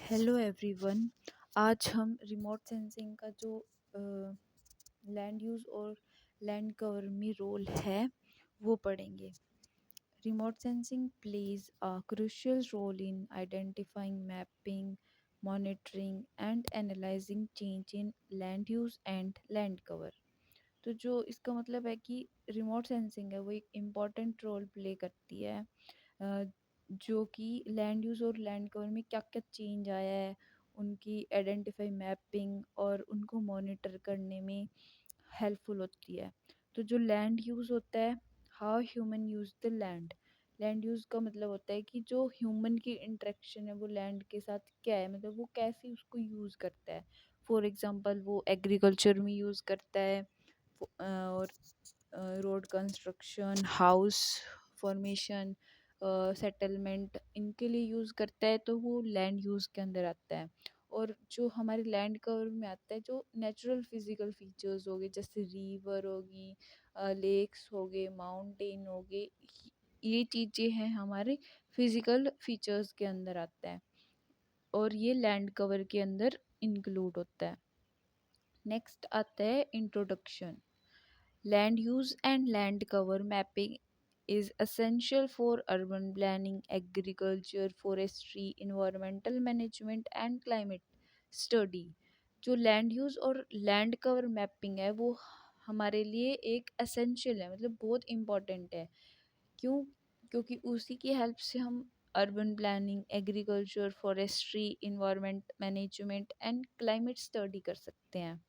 Hello everyone. आज हम remote sensing का जो लैंड यूज़ और लैंड कवर में रोल है वो पढ़ेंगे। Remote sensing plays a crucial role in identifying, mapping, monitoring and analyzing change in land use and land cover। तो जो इसका मतलब है कि रिमोट सेंसिंग है वो एक इम्पॉर्टेंट रोल प्ले करती है, अ, जो कि लैंड यूज़ और लैंड कवर में क्या क्या चेंज आया है उनकी आइडेंटिफाई, मैपिंग और उनको मॉनिटर करने में हेल्पफुल होती है। तो जो लैंड यूज़ होता है, how human use the land. Land use का मतलब होता है कि जो ह्यूमन की इंटरेक्शन है वो लैंड के साथ क्या है, मतलब वो कैसे उसको यूज़ करता है। फॉर एग्जांपल वो एग्रीकल्चर में यूज़ करता है, और road construction, house formation, settlement, इनके लिए यूज़ करता है, तो वो लैंड यूज़ के अंदर आता है। और जो हमारे लैंड कवर में आता है, जो नेचुरल फिजिकल फीचर्स हो गए, जैसे रिवर होगी, लेक्स हो गए, माउंटेन हो गए, ये चीज़ें हैं हमारे फिजिकल फीचर्स के अंदर आता है और ये लैंड कवर के अंदर इंक्लूड होता है। नेक्स्ट आता है introduction. Land use and land cover mapping is essential for urban planning, agriculture, forestry, environmental management and climate study। जो लैंड यूज़ और लैंड कवर मैपिंग है वो हमारे लिए एक एसेंशियल है, मतलब बहुत इम्पॉर्टेंट है। क्यों? क्योंकि उसी की हेल्प से हम urban planning, agriculture, forestry, environment management and climate study कर सकते हैं।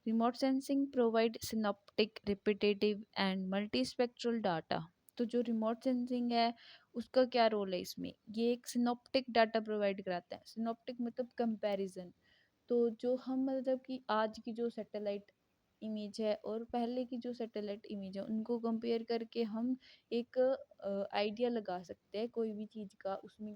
Remote sensing provide synoptic, repetitive and multispectral data. तो जो रिमोट सेंसिंग है उसका क्या रोल है इसमें, ये एक सिनॉप्टिक डाटा प्रोवाइड कराता है। सिनॉप्टिक मतलब कंपैरिजन। तो जो हम मतलब कि आज की जो सैटेलाइट इमेज है और पहले की जो सैटेलाइट इमेज है उनको कंपेयर करके हम एक आइडिया लगा सकते हैं कोई भी चीज़ का, उसमें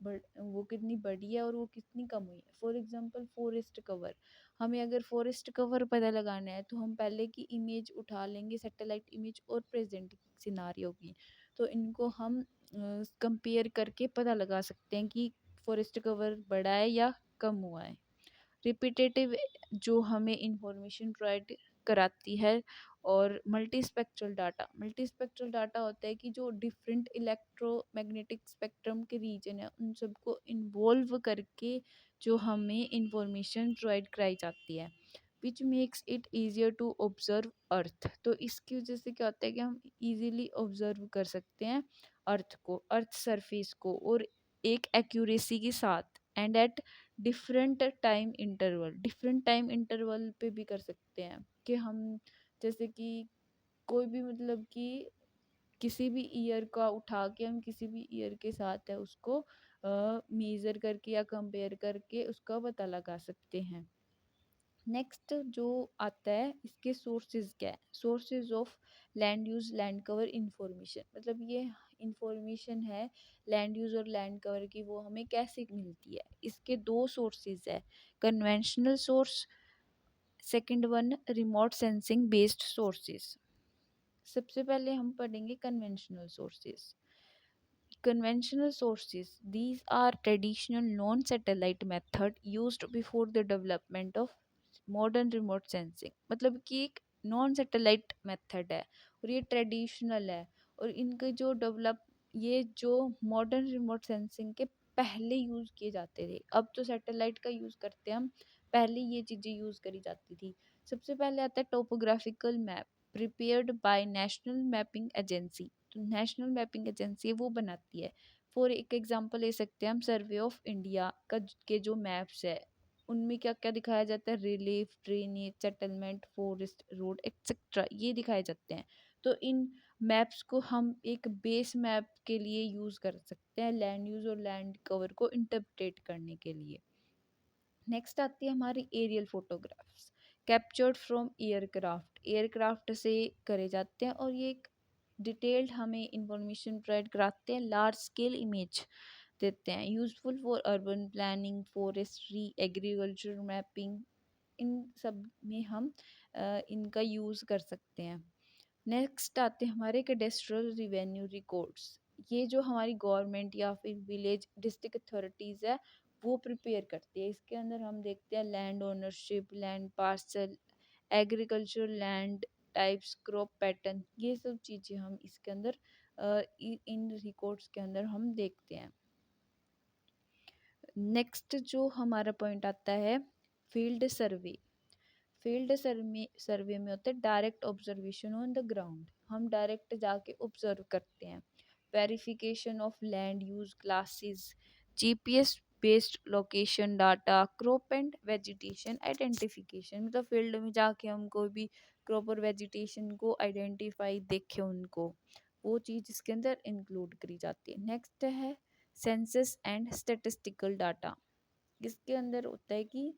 वो कितनी बड़ी है और वो कितनी कम हुई है। फॉर एग्जांपल फॉरेस्ट कवर, हमें अगर फॉरेस्ट कवर पता लगाना है तो हम पहले की इमेज उठा लेंगे, सैटेलाइट इमेज और प्रेजेंट सिनारियो की। तो इनको हम कंपेयर करके पता लगा सकते हैं कि फॉरेस्ट कवर बड़ा है या कम हुआ है। रिपीटेटिव, जो हमें इंफॉर्मेशन प्रोवाइड कराती है। और मल्टी स्पेक्ट्रल डाटा होता है कि जो डिफरेंट इलेक्ट्रोमैग्नेटिक स्पेक्ट्रम के रीजन है उन सबको इन्वॉल्व करके जो हमें इंफॉर्मेशन प्रोवाइड कराई जाती है, which makes it easier to observe earth. तो इसकी वजह से क्या होता है कि हम इजीली ऑब्जर्व कर सकते हैं अर्थ सरफेस को, और एक एक्यूरेसी के साथ and at different time interval पे भी कर सकते हैं। कि हम जैसे कि कोई भी मतलब कि किसी भी ईयर का उठा के हम किसी भी ईयर के साथ है उसको मेजर करके या कंपेयर करके उसका पता लगा सकते हैं। नेक्स्ट जो आता है, इसके सोर्सेज क्या है। Sources of land use land cover information, मतलब ये इंफॉर्मेशन है लैंड यूज और लैंड कवर की, वो हमें कैसे मिलती है। इसके दो सोर्सेज है, conventional source, second one remote sensing based sources. सबसे पहले हम पढ़ेंगे conventional sources. Conventional sources, these are traditional non-satellite method used before the development of modern remote sensing। मतलब कि एक नॉन सैटेलाइट मेथड है और ये ट्रेडिशनल है, और इनके जो डेवलप, ये जो मॉडर्न रिमोट सेंसिंग के पहले यूज़ किए जाते थे। अब तो सैटेलाइट का यूज़ करते हैं हम, पहले ये चीज़ें यूज़ करी जाती थी। सबसे पहले आता है topographical map prepared by national mapping agency. तो नेशनल मैपिंग एजेंसी है वो बनाती है। फॉर एक एग्जांपल ले सकते हैं हम सर्वे ऑफ इंडिया का के जो मैप्स है उनमें क्या क्या दिखाया जाता है, relief, drainage, settlement, forest, road etcetera, ये दिखाए जाते हैं। तो इन मैप्स को हम एक बेस मैप के लिए यूज़ कर सकते हैं लैंड यूज़ और लैंड कवर को इंटरप्रेट करने के लिए। नेक्स्ट आती है हमारी aerial photographs captured from aircraft. Aircraft से करे जाते हैं और ये एक डिटेल्ड हमें इंफॉर्मेशन प्रोवाइड कराते हैं, लार्ज स्केल इमेज देते हैं, useful for urban planning, forestry, agriculture mapping, इन सब में हम इनका यूज़ कर सकते हैं। नेक्स्ट आते हैं हमारे कैडेस्ट्रल रिवेन्यू रिकॉर्ड्स। ये जो हमारी गवर्नमेंट या फिर विलेज डिस्ट्रिक्ट अथॉरिटीज़ है वो प्रिपेयर करती है। इसके अंदर हम देखते हैं land ownership, land parcel, agriculture land types, crop pattern, ये सब चीज़ें हम इसके अंदर इन रिकॉर्ड्स के अंदर हम देखते हैं। नेक्स्ट जो हमारा पॉइंट आता है फील्ड सर्वे। फील्ड सर्वे में होता है direct observation on the ground, हम डायरेक्ट जाके ऑब्जर्व करते हैं। Verification of land use classes, GPS based location data, crop and vegetation identification, मतलब फील्ड में जाके हम कोई भी क्रॉप और वेजिटेशन को आइडेंटिफाई देखे उनको, वो चीज़ इसके अंदर इंक्लूड करी जाती है। नेक्स्ट है सेंसस एंड स्टेटिस्टिकल डाटा। इसके अंदर होता है कि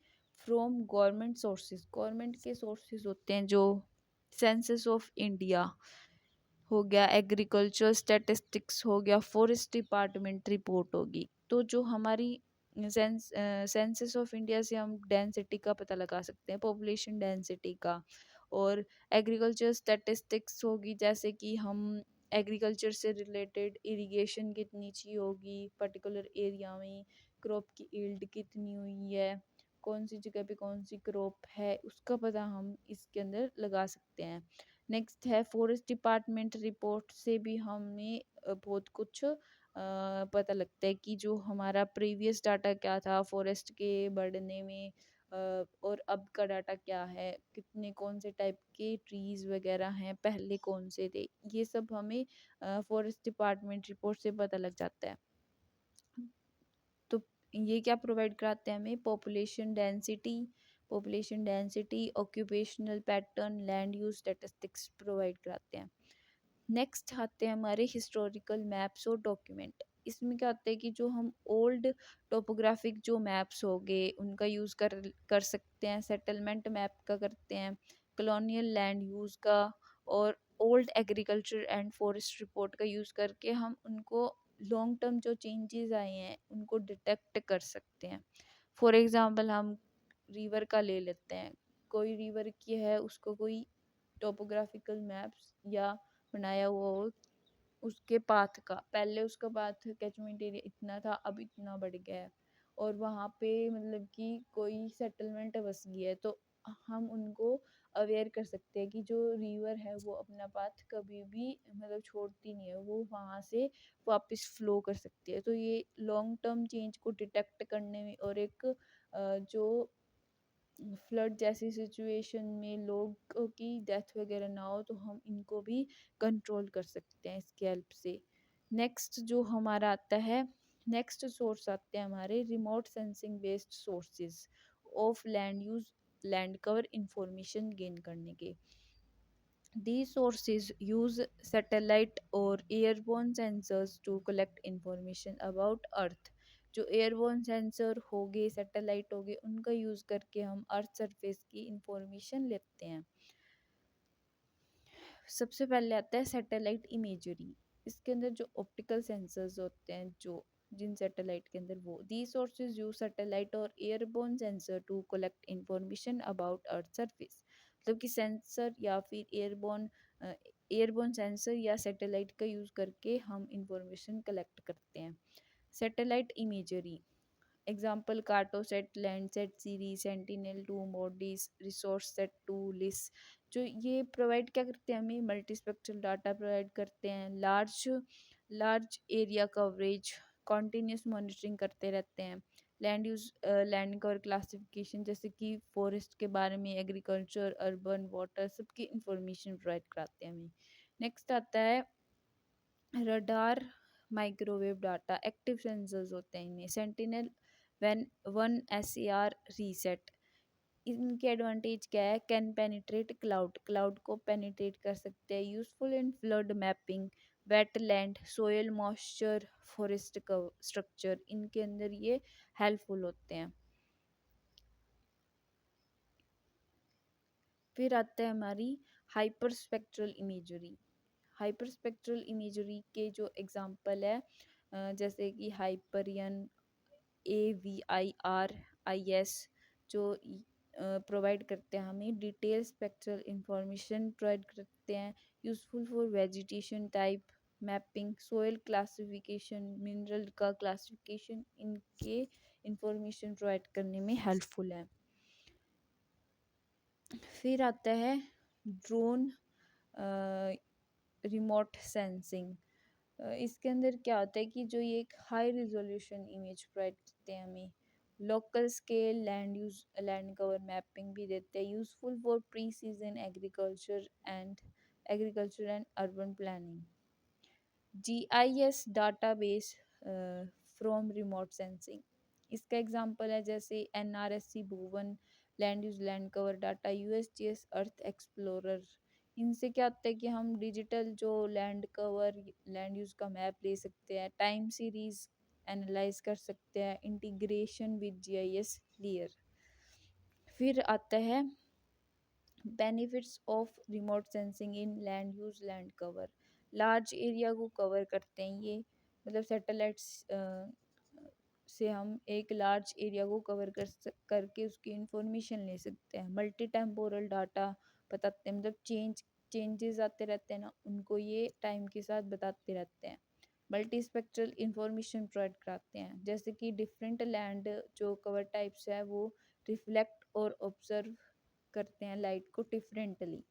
फ्रॉम गवर्नमेंट सोर्सेज, गवर्नमेंट के सोर्सेज होते हैं, जो सेंसस ऑफ इंडिया हो गया, एग्रीकल्चर स्टैटिस्टिक्स हो गया, फॉरेस्ट डिपार्टमेंट रिपोर्ट होगी। तो जो हमारी सेंसस ऑफ इंडिया से हम डेंसिटी का पता लगा सकते हैं, पॉपुलेशन डेंसिटी का। और एग्रीकल्चर स्टैटिस्टिक्स होगी, जैसे कि हम एग्रीकल्चर से रिलेटेड इरिगेशन कितनी चाहिए होगी पर्टिकुलर एरिया में, क्रॉप की यील्ड कितनी हुई है, कौन सी जगह पे कौन सी क्रॉप है, उसका पता हम इसके अंदर लगा सकते हैं। नेक्स्ट है फॉरेस्ट डिपार्टमेंट रिपोर्ट से भी हमें बहुत कुछ पता लगता है कि जो हमारा प्रीवियस डाटा क्या था फॉरेस्ट के बढ़ने में, और अब का डाटा क्या है, कितने कौन से टाइप के ट्रीज वगैरह हैं, पहले कौन से थे, ये सब हमें फॉरेस्ट डिपार्टमेंट रिपोर्ट से पता लग जाता है। तो ये क्या प्रोवाइड कराते हैं हमें, population density, occupational pattern, land use statistics provide कराते हैं। नेक्स्ट आते हैं हमारे हिस्टोरिकल मैप्स और डॉक्यूमेंट। इसमें क्या होता है कि जो हम ओल्ड टोपोग्राफिक जो मैप्स हो गए उनका यूज़ कर सकते हैं, सेटलमेंट मैप का करते हैं, कॉलोनियल लैंड यूज़ का, और old agriculture and forest report का यूज़ करके हम उनको लॉन्ग टर्म जो चेंजेस आए हैं उनको डिटेक्ट कर सकते हैं। फॉर एग्जांपल हम रिवर का ले लेते हैं, कोई रिवर की है, उसको कोई टोपोग्राफिकल मैप्स या बनाया हुआ हो, उसके पाथ का, पहले उसका पाथ कैचमेंट एरिया इतना था, अब इतना बढ़ गया है, और वहाँ पे मतलब कि कोई सेटलमेंट बस गई है, तो हम उनको अवेयर कर सकते हैं कि जो रिवर है वो अपना पाथ कभी भी मतलब छोड़ती नहीं है, वो वहाँ से वापस फ्लो कर सकती है। तो ये लॉन्ग टर्म चेंज को डिटेक्ट करने में और एक जो फ्लड जैसी सिचुएशन में लोगों की डेथ वगैरह ना हो, तो हम इनको भी कंट्रोल कर सकते हैं इसकी हेल्प से। नेक्स्ट जो हमारा आता है, नेक्स्ट सोर्स आते हैं हमारे remote sensing based sources of land use, land cover information gain करने के। These sources use satellite or airborne sensors to collect information about Earth। जो एयरबोर्न सेंसर हो गए, सैटेलाइट हो गए, उनका यूज़ करके हम अर्थ सरफेस की इंफॉर्मेशन लेते हैं। सबसे पहले आता है सैटेलाइट इमेजरी। इसके अंदर जो ऑप्टिकल सेंसर्स होते हैं, जो जिन सैटेलाइट के अंदर, वो दी सोर्सेज यूज सैटेलाइट और airborne sensor to collect information about earth surface. मतलब कि सेंसर या फिर एयरबोर्न सेंसर या सैटेलाइट का यूज़ करके हम इंफॉर्मेशन कलेक्ट करते हैं। Satellite imagery example Cartosat, Landsat series, Sentinel two MODIS, Resourcesat 2 LISS. जो ये प्रोवाइड क्या करते हैं, हमें मल्टी स्पेक्ट्रल डाटा प्रोवाइड करते हैं, large large area coverage, continuous monitoring करते रहते हैं, land use, land cover classification, जैसे कि फॉरेस्ट के बारे में, एग्रीकल्चर, अर्बन, वाटर, सबकी इंफॉर्मेशन प्रोवाइड कराते हैं हमें। नेक्स्ट आता है radar, microwave data, active sensors होते हैं इनमें, सेंटिनल वैन 1 SAR रीसेट। इनके एडवांटेज क्या है, कैन पेनिट्रेट क्लाउड, क्लाउड को पेनिट्रेट कर सकते हैं, useful in flood mapping, wetland, soil moisture, forest structure, इनके अंदर ये हेल्पफुल होते हैं। फिर आता है हमारी hyper spectral imagery. Hyper spectral imagery के जो एग्जांपल है, जैसे कि हाइपरियन, AVIRIS, जो प्रोवाइड करते हैं हमें डिटेल स्पेक्ट्रल इंफॉर्मेशन प्रोवाइड करते हैं, useful for vegetation type mapping, soil classification, mineral का क्लासिफिकेशन, इनके इंफॉर्मेशन प्रोवाइड करने में हेल्पफुल है। फिर आता है ड्रोन रिमोट सेंसिंग। इसके अंदर क्या होता है कि जो ये एक हाई रिजोल्यूशन इमेज प्रोवाइड करते हैं हमें, local scale land use land cover mapping भी देते हैं, useful for pre season agriculture and urban planning. GIS database from remote sensing, इसका एग्जांपल है जैसे NRSC Bhuvan land use land cover data, USGS earth explorer. इनसे क्या होता है कि हम डिजिटल जो लैंड कवर लैंड यूज का मैप ले सकते हैं, टाइम सीरीज एनालाइज कर सकते हैं, इंटीग्रेशन विद GIS लेयर। फिर आता है benefits of remote sensing in land use land cover. Large area को कवर करते हैं ये, मतलब सैटेलाइट्स से हम एक लार्ज एरिया को कवर करके उसकी इंफॉर्मेशन ले सकते हैं। मल्टी टेम्पोरल डाटा बताते हैं, मतलब चेंजेस आते रहते हैं ना, उनको ये टाइम के साथ बताते रहते हैं। मल्टी स्पेक्ट्रल इंफॉर्मेशन प्रोवाइड कराते हैं, जैसे कि डिफरेंट लैंड जो कवर टाइप्स है वो रिफ्लेक्ट और ऑब्जर्व करते हैं लाइट को डिफरेंटली।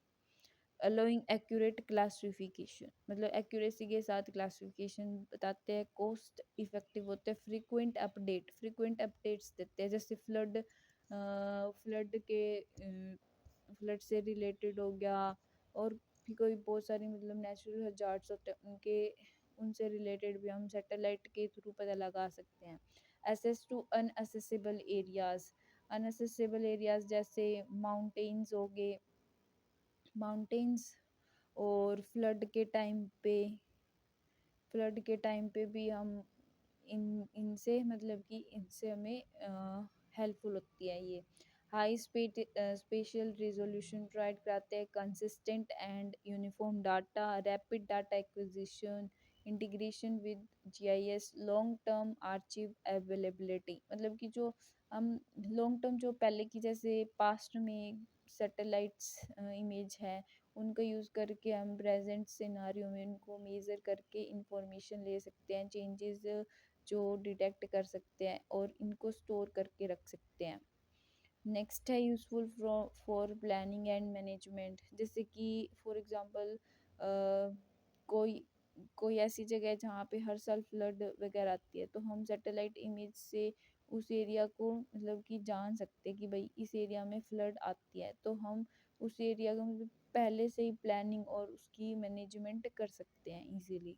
अलोइंग एक्यूरेट क्लासिफिकेशन, मतलब एक्यूरेसी के साथ क्लासिफिकेशन बताते हैं। कॉस्ट इफेक्टिव होते हैं। फ्रीक्वेंट अपडेट्स देते हैं, जैसे फ्लड से रिलेटेड हो गया, और भी कोई बहुत सारी मतलब नेचुरल हजार्ड्स होते हैं उनसे रिलेटेड भी हम सैटेलाइट के थ्रू पता लगा सकते हैं। एसेस टू अनअसेसेबल एरियाज जैसे माउंटेन्स, और फ्लड के टाइम पे भी हम इनसे मतलब कि इनसे हमें हेल्पफुल होती है ये। हाई स्पेशियल रिजोल्यूशन प्रोवाइड कराते हैं, consistent and uniform data, rapid data acquisition, integration with GIS, long term archive availability, मतलब कि जो हम लॉन्ग टर्म जो पहले की जैसे पास्ट में सैटेलाइट्स इमेज है, उनका यूज़ करके हम प्रेजेंट सिनारियो में उनको मेज़र करके इंफॉर्मेशन ले सकते हैं, चेंजेस जो डिटेक्ट कर सकते हैं और इनको स्टोर करके रख सकते हैं। नेक्स्ट है useful for planning and management, जैसे कि फॉर एग्जांपल कोई कोई ऐसी जगह है जहाँ पे हर साल फ्लड वगैरह आती है, तो हम सैटेलाइट इमेज से उस एरिया को मतलब कि जान सकते हैं कि भाई इस एरिया में फ्लड आती है, तो हम उस एरिया का मतलब पहले से ही प्लानिंग और उसकी मैनेजमेंट कर सकते हैं इजीली।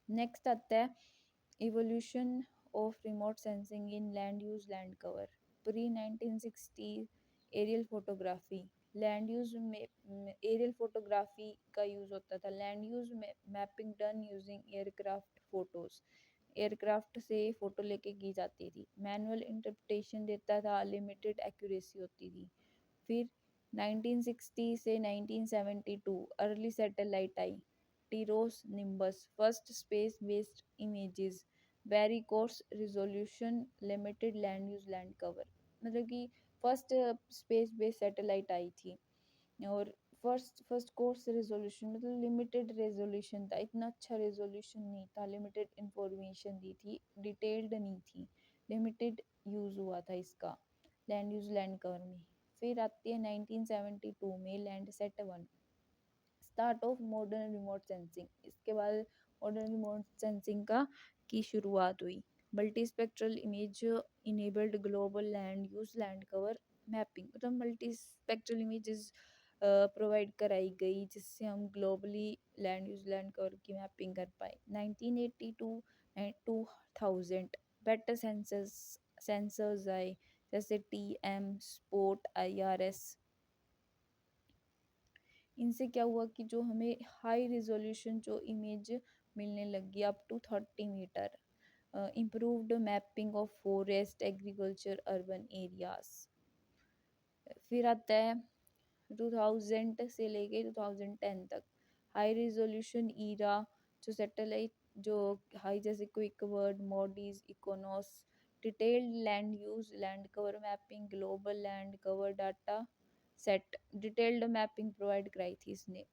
नेक्स्ट आता है evolution of remote sensing in land use land cover. Pre 1960 aerial photography, land use में एरियल फोटोग्राफी का यूज़ होता था। Land use mapping done using aircraft से फ़ोटो लेके की जाती थी। मैनुअल इंटरप्रिटेशन देता था, लिमिटेड एक्यूरेसी होती थी। फिर 1960 से 1972 अर्ली सैटेलाइट आई, TIROS Nimbus, first space based images, very coarse resolution, limited land use land cover, मतलब कि फर्स्ट स्पेस बेस्ड सैटेलाइट आई थी, और फर्स्ट कोर्स रेजोल्यूशन मतलब लिमिटेड रेजोल्यूशन था, इतना अच्छा रेजोल्यूशन नहीं था, लिमिटेड इंफॉर्मेशन दी थी, डिटेल्ड नहीं थी, लिमिटेड यूज़ हुआ था इसका लैंड यूज लैंड कवर में। फिर आती है 1972 में Landsat 1, start of modern remote sensing. इसके बाद मॉडर्न रिमोट सेंसिंग का की शुरुआत हुई। Multi spectral image enabled global land use land cover mapping, मतलब मल्टी स्पेक्ट्रल इमेजेस प्रोवाइड कराई गई जिससे हम globally land use land cover की मैपिंग कर पाए। 1982 एंड 2000 बेटर सेंसर्स आए, जैसे TM स्पोर्ट IRS। इनसे क्या हुआ कि जो हमें हाई रिजोल्यूशन जो इमेज मिलने लगी up to 30 metre, improved mapping of forest agriculture urban areas. फिर आता है 2000 से लेके 2010 तक हाई रिजोल्यूशन ईरा, जो सैटेलाइट जो हाई जैसे QuickBird MODIS IKONOS, detailed land use land cover mapping, global land cover data set, detailed mapping provide कराई थी इसने।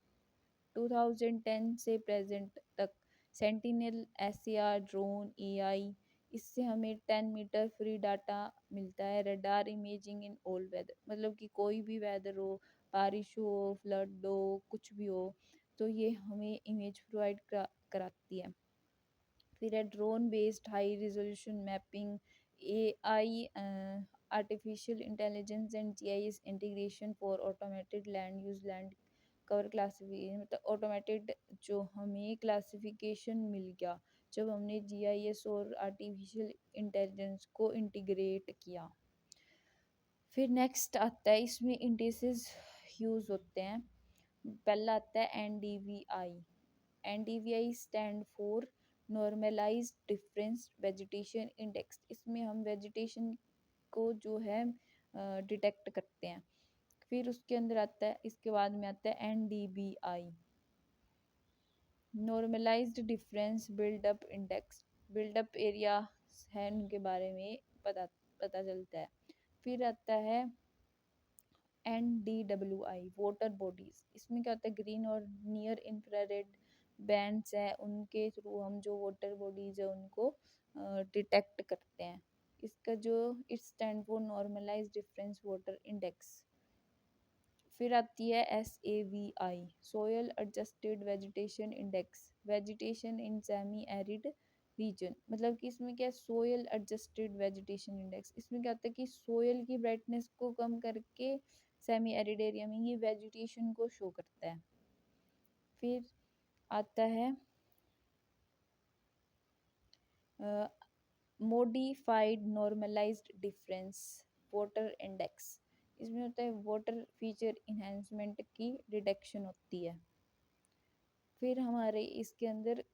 2010 से प्रेजेंट तक सेंटिनल SAR ड्रोन AI इससे हमें 10 मीटर फ्री डाटा मिलता है। Radar imaging in all weather, मतलब कि कोई भी वेदर हो, बारिश हो, फ्लड हो, कुछ भी हो, तो ये हमें इमेज प्रोवाइड कराती है। फिर है drone based high resolution mapping, AI, artificial intelligence and GIS integration for automated land use, land cover classification, मतलब ऑटोमेटेड जो हमें क्लासिफिकेशन मिल गया जब हमने GIS और आर्टिफिशियल इंटेलिजेंस को इंटीग्रेट किया। फिर नेक्स्ट आता है, इसमें इंडिसेस यूज़ होते हैं। पहला आता है NDVI। NDVI stand for normalized difference vegetation index. इसमें हम वेजिटेशन को जो है डिटेक्ट करते हैं। फिर उसके अंदर आता है, इसके बाद में आता है NDBI, normalized difference build up index. Build up area है उनके बारे में पता पता चलता है। फिर आता है NDWI, वाटर बॉडीज। इसमें क्या होता है, ग्रीन और नियर इंफ्रारेड बैंड्स हैं, उनके थ्रू हम जो वाटर बॉडीज है उनको डिटेक्ट करते हैं। इसका जो it stand for normalize difference water index. फिर आती है SAVI, soil adjusted vegetation index, vegetation in semi arid region. मतलब कि इसमें क्या है, सोयल एडजस्टेड वेजिटेशन इंडेक्स। इसमें क्या होता है कि सोयल की ब्राइटनेस को कम करके सेमी एरिड एरिया में ये वेजिटेशन को शो करता है। फिर आता है modified normalized difference water index. इसमें होता है वाटर फीचर इन्हेंसमेंट की डिटेक्शन होती है। फिर हमारे इसके अंदर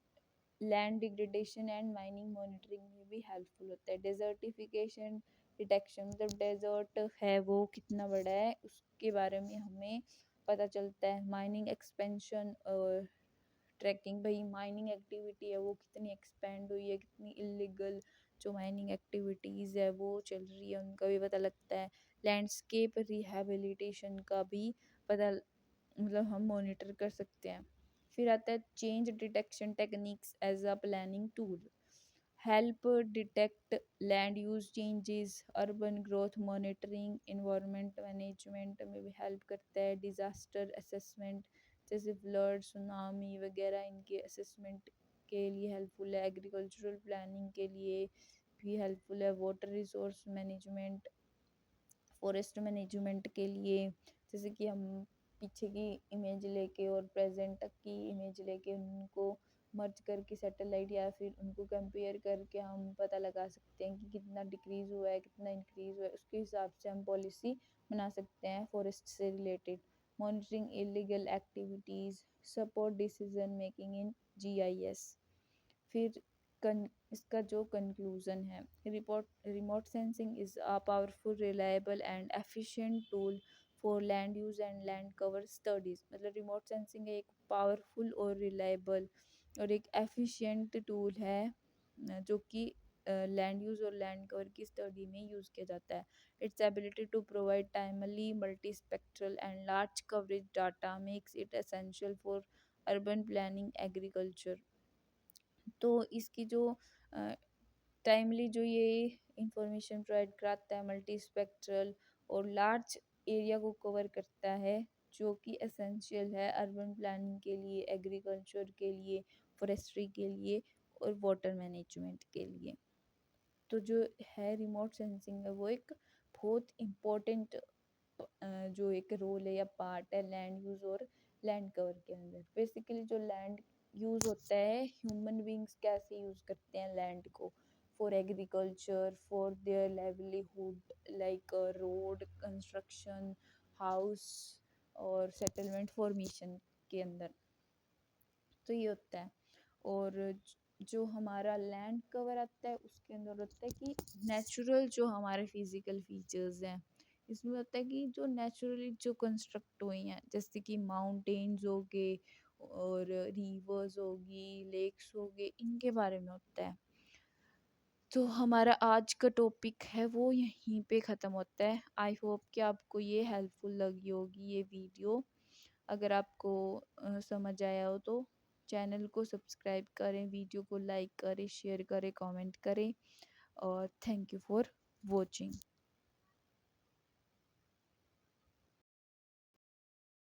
land degradation and mining monitoring में भी हेल्पफुल होता है। डेजर्टिफिकेशन डिटेक्शन, मतलब डेजर्ट है वो कितना बड़ा है उसके बारे में हमें पता चलता है। माइनिंग एक्सपेंशन और ट्रैकिंग, भाई माइनिंग एक्टिविटी है वो कितनी एक्सपेंड हुई है, कितनी इलीगल जो माइनिंग एक्टिविटीज़ है वो चल रही है, उनका भी पता लगता है। लैंडस्केप रिहेबिलिटेशन का भी पता, मतलब हम मॉनिटर कर सकते हैं। फिर आता है change detection techniques as a planning tool, help detect land use changes, urban growth monitoring, environment management में भी हेल्प करता है। डिजास्टर असेसमेंट जैसे फ्लड, सुनामी वगैरह, इनके असेसमेंट के लिए हेल्पफुल है। एग्रीकल्चरल प्लानिंग के लिए भी हेल्पफुल है। Water resource management, forest management के लिए, जैसे कि हम पीछे की इमेज लेके और प्रेजेंट तक की इमेज लेके उनको मर्ज करके सैटेलाइट या फिर उनको कंपेयर करके हम पता लगा सकते हैं कि कितना डिक्रीज हुआ है, कितना इंक्रीज हुआ है, उसके हिसाब से हम पॉलिसी बना सकते हैं फॉरेस्ट से related. Monitoring illegal activities, support decision making in GIS। फिर इसका जो कंक्लूजन है, report remote sensing is a powerful, reliable and efficient tool for land use and land cover studies. मतलब रिमोट सेंसिंग एक पावरफुल और reliable और एक efficient tool है जो कि लैंड यूज और लैंड कवर की स्टडी में यूज़ किया जाता है। Its ability to provide timely multi spectral and large coverage data makes it essential for urban planning, agriculture. तो इसकी जो टाइमली जो ये इंफॉर्मेशन प्रोवाइड कराता है, मल्टी स्पेक्ट्रल और लार्ज एरिया को कवर करता है, जो कि एसेंशियल है अर्बन प्लानिंग के लिए, एग्रीकल्चर के लिए, फॉरेस्ट्री के लिए और वाटर मैनेजमेंट के लिए। तो जो है रिमोट सेंसिंग है वो एक बहुत इम्पोर्टेंट जो एक रोल है या पार्ट है लैंड यूज़ और लैंड कवर के अंदर। बेसिकली जो लैंड यूज़ होता है, ह्यूमन बींग्स कैसे यूज़ करते हैं लैंड को for agriculture, for their livelihood, like road construction, house और सेटलमेंट फॉर्मेशन के अंदर। तो ये होता है। और जो हमारा लैंड कवर आता है उसके अंदर होता है कि नेचुरल जो हमारे फिजिकल फीचर्स हैं, इसमें होता है कि जो नेचुरली जो कंस्ट्रक्ट हुए हैं, जैसे कि माउंटेन्स हो गए और रिवर्स होगी, लेक्स हो गए, इनके बारे में होता है। तो हमारा आज का टॉपिक है वो यहीं पे ख़त्म होता है। आई होप कि आपको ये हेल्पफुल लगी होगी ये वीडियो। अगर आपको समझ आया हो तो चैनल को सब्सक्राइब करें, वीडियो को लाइक करें, शेयर करें, कमेंट करें और थैंक यू फॉर वॉचिंग।